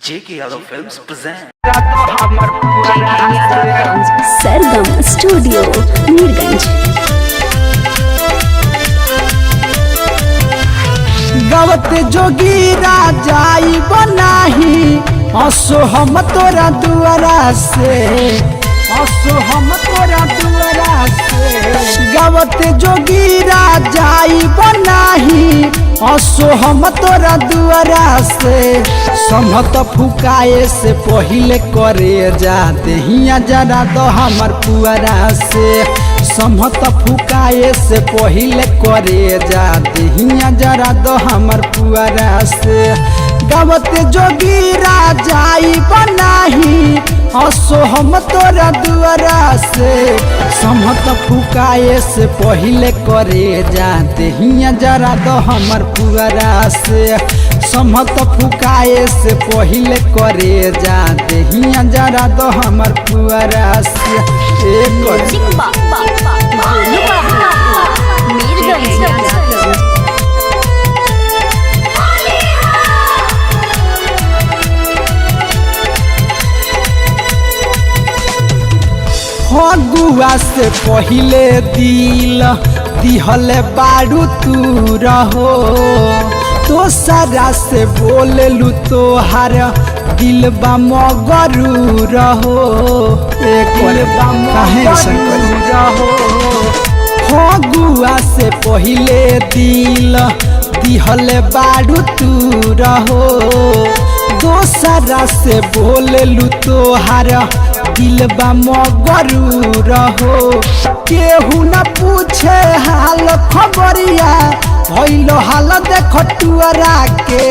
JK Yadav Films present सरगम studio Mirganj. गवत जोगी राजाई बनाही असो हम तोरा दुआरा से, असो हम तोरा दुआरा से। गवत जोगी राजाई बनाही असो हम तोरा दुआरा से। समत फुकाए से पहिले करे जाते हिया जरा दो हमर पुअरा से। समत फुकाए से पहिले करे जाते हिया जरा दो हमर पुअरा से। गवत जोगी राजाई बनाही असो हम तोरा दुआरा से। समत फुकाए से पहिले करे जाते हिया जरा दो हमर पुअरा से। समत फुकाए से पहिले करे जाते हिया जरा दो हमर पुअरा से। फगुआ से पहिले दिल दिहले बारू तू रहो। तो सारा से बोललू तोहार दिल बा मगरू रहो। फगुआ से पहिले दिल दिहले बारू तू रहो। दोसरा से बोललू तोहार दिल बा मगरू रहो। केहू न पूछे हाल खबरिया भइलो हाल देख टुअरा के।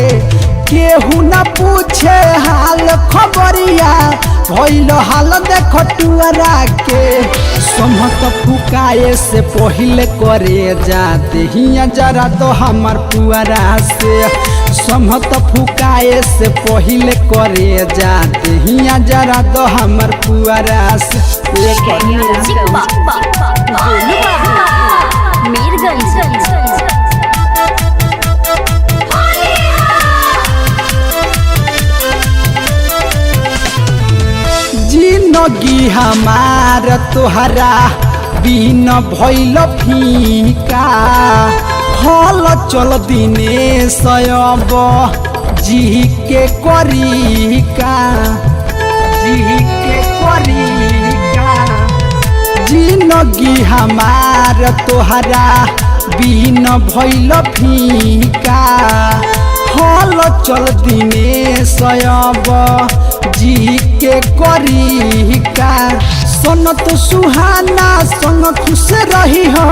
केहू न पूछे हाल खबरिया भइलो हाल देख टुअरा के। समत फुकाए से पहिले करे जाते हिया जरा तो हमर पुअरा से। समत फुकाए से पहिले करे जाते हिया जरा तो हमर पुअरा से। जिंदगी हमार तोहरा बिन भइल फीका। हल चल दिने सयब जी के करिका, जी के करिका। जिंदगी हमार तोहरा बिन भइल फीका। हल चल दिने सयब जी के करिका। सन तो सुहाना संग खुश रही हो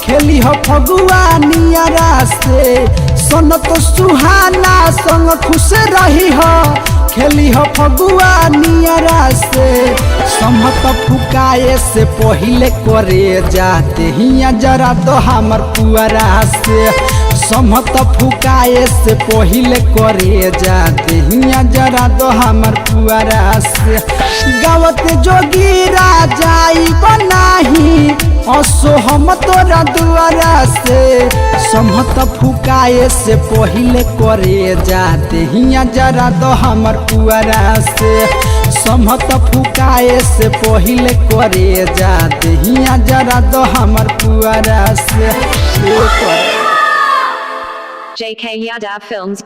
खेली हो फगुआ नियरा से। सन तो सुहाना संग खुश रही हो खेली हो फगुआ नियरा से। समत फुकाए से पहिले करे जाते हिया जरा दो हमर पुअरा से। समत फुकाए से पहिले करे जाते हिया जरा दो हमर पुअरा से। गवत जोगी राजाई बनाही असो हम तोरा दुआरा से। समत फुकाए से पहिले करे जाते हिया जरा दो हमर पुअरा से। समत फुकाए से पहिले करे जाते हिया जरा दो हमर पुअरा से। JK Yadav Films